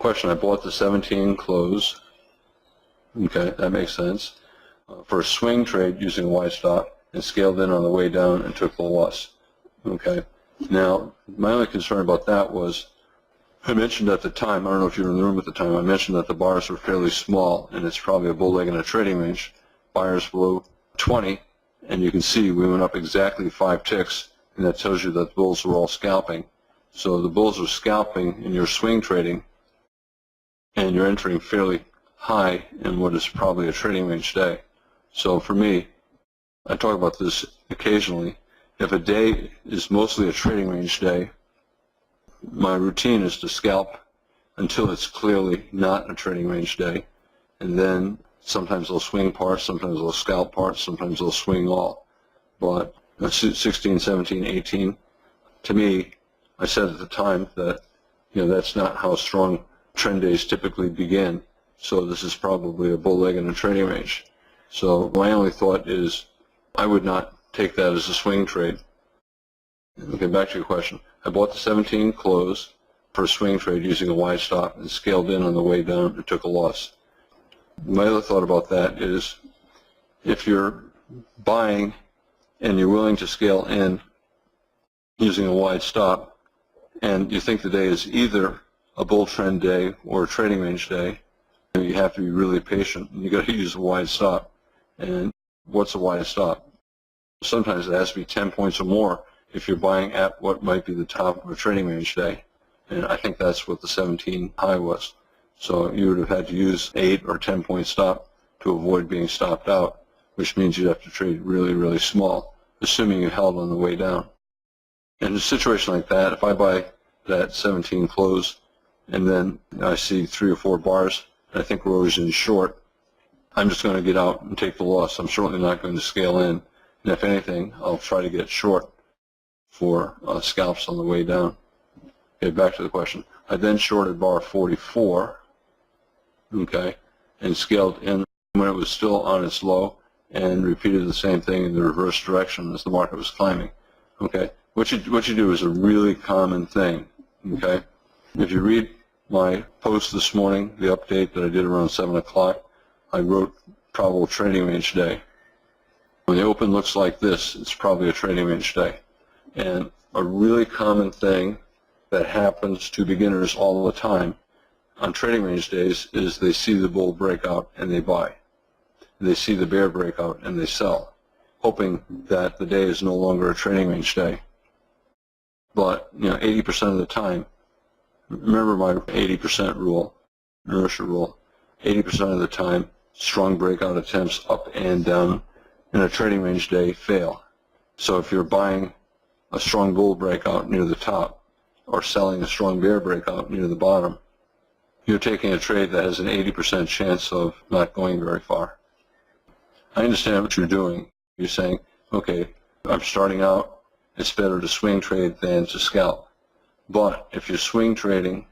Question, I bought the 17 close. Okay, that makes sense. For a swing trade using a wide stop and scaled in on the way down and took the loss. Okay, now my only concern about that was I mentioned at the time, I don't know if you were in the room at the time, I mentioned that the bars were fairly small and it's probably a bull leg in a trading range. Buyers below 20, and you can see we went up exactly 5 ticks, and that tells you that the bulls were all scalping. So the bulls are scalping in your swing trading, and you're entering fairly high in what is probably a trading range day. So for me, I talk about this occasionally, if a day is mostly a trading range day, my routine is to scalp until it's clearly not a trading range day, and then sometimes they'll swing parts, sometimes they'll scalp parts, sometimes they'll swing all. But 16, 17, 18, to me, I said at the time that that's not how strong trend days typically begin. So this is probably a bull leg in a trading range. So my only thought is I would not take that as a swing trade. Okay, back to your question. I bought the 17 close for a swing trade using a wide stop and scaled in on the way down and took a loss. My other thought about that is if you're buying and you're willing to scale in using a wide stop and you think the day is either a bull trend day or a trading range day, you have to be really patient. You got to use a wide stop. And what's a wide stop? Sometimes it has to be 10 points or more if you're buying at what might be the top of a trading range day. And I think that's what the 17 high was. So you would have had to use 8 or 10 point stop to avoid being stopped out, which means you'd have to trade really, really small, assuming you held on the way down. In a situation like that, if I buy that 17 close and then I see 3 or 4 bars, and I think we're always in short, I'm just going to get out and take the loss. I'm certainly not going to scale in. And if anything, I'll try to get short for scalps on the way down. Okay, back to the question. I then shorted bar 44, okay, and scaled in when it was still on its low and repeated the same thing in the reverse direction as the market was climbing. Okay, what you do is a really common thing. Okay, if you read my post this morning, the update that I did around 7 o'clock, I wrote probable trading range day. When the open looks like this, it's probably a trading range day. And a really common thing that happens to beginners all the time on trading range days is they see the bull breakout and they buy. They see the bear breakout and they sell, hoping that the day is no longer a trading range day. But 80% of the time, remember my 80% rule, inertia rule, 80% of the time, strong breakout attempts up and down in a trading range day fail. So if you're buying a strong bull breakout near the top or selling a strong bear breakout near the bottom, you're taking a trade that has an 80% chance of not going very far. I understand what you're doing. You're saying, okay, I'm starting out, it's better to swing trade than to scalp. But if you're swing trading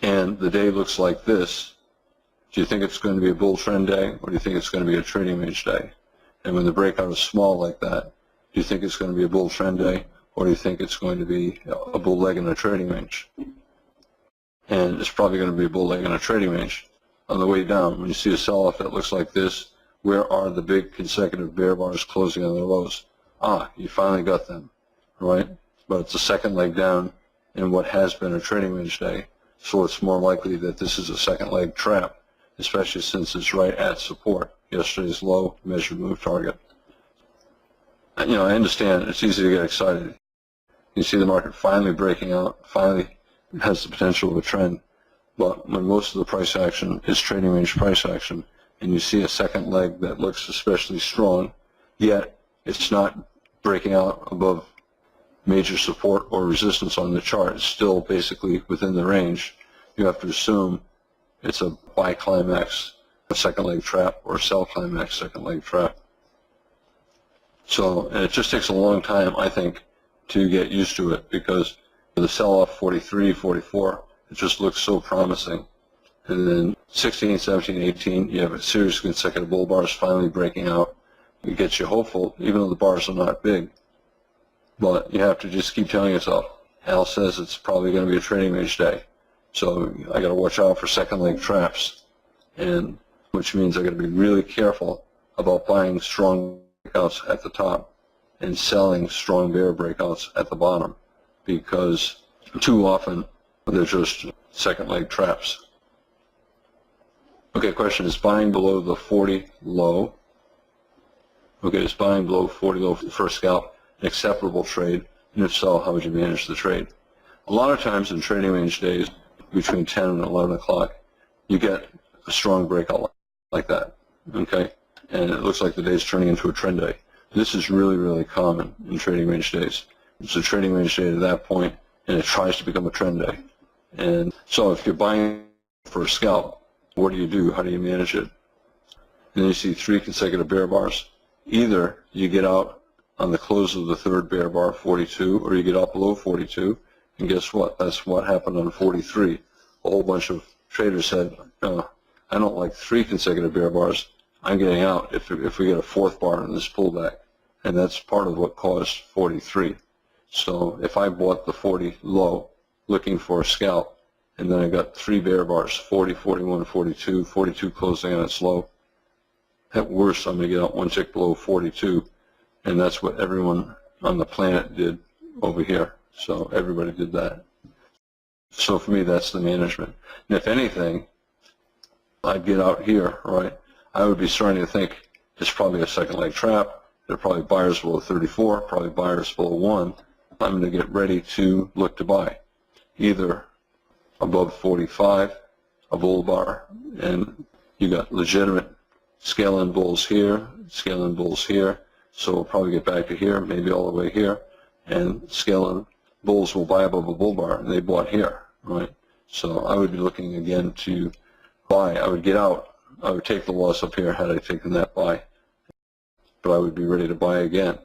and the day looks like this, do you think it's going to be a bull trend day, or do you think it's going to be a trading range day? And when the breakout is small like that, do you think it's going to be a bull trend day, or do you think it's going to be a bull leg in a trading range? And it's probably going to be a bull leg in a trading range. On the way down, when you see a sell-off that looks like this, where are the big consecutive bear bars closing on their lows? Ah, you finally got them, right? But it's a second leg down in what has been a trading range day, so it's more likely that this is a second leg trap, especially since it's right at support, yesterday's low measured move target. I understand it's easy to get excited. You see the market finally breaking out, finally has the potential of a trend, but when most of the price action is trading range price action, and you see a second leg that looks especially strong, yet it's not breaking out above major support or resistance on the chart, it's still basically within the range, you have to assume it's a buy climax, a second leg trap, or a sell climax, second leg trap. So it just takes a long time, I think, to get used to it, because the sell-off 43, 44, it just looks so promising. And then 16, 17, 18, you have a series of consecutive bull bars finally breaking out. It gets you hopeful, even though the bars are not big. But you have to just keep telling yourself, Al says it's probably going to be a trading range day. So I got to watch out for second leg traps, and which means I got to be really careful about buying strong breakouts at the top and selling strong bear breakouts at the bottom, because too often they're just second leg traps. Okay, question, is buying below the 40 low? Okay, is buying below 40 low for a scalp an acceptable trade? And if so, how would you manage the trade? A lot of times in trading range days, between 10 and 11 o'clock, you get a strong breakout like that, okay? And it looks like the day's turning into a trend day. This is really, really common in trading range days. It's a trading range day at that point, and it tries to become a trend day. And so if you're buying for a scalp, what do you do? How do you manage it? And then you see 3 consecutive bear bars. Either you get out on the close of the third bear bar, 42, or you get out below 42, and guess what? That's what happened on 43. A whole bunch of traders said, I don't like 3 consecutive bear bars. I'm getting out if we get a 4th bar in this pullback. And that's part of what caused 43. So if I bought the 40 low looking for a scalp, and then I got 3 bear bars, 40, 41, 42, 42 closing on its low, at worst I'm going to get out 1 tick below 42, and that's what everyone on the planet did over here. So everybody did that. So for me, that's the management. And if anything, I'd get out here, right? I would be starting to think it's probably a second leg trap. There are probably buyers below 34, probably buyers below 1. I'm going to get ready to look to buy, either above 45, a bull bar, and you got legitimate scale-in bulls here, scale-in bulls here. So we'll probably get back to here, maybe all the way here, and scale-in bulls will buy above a bull bar, and they bought here, right? So I would be looking again to buy. I would get out. I would take the loss up here had I taken that buy, but I would be ready to buy again.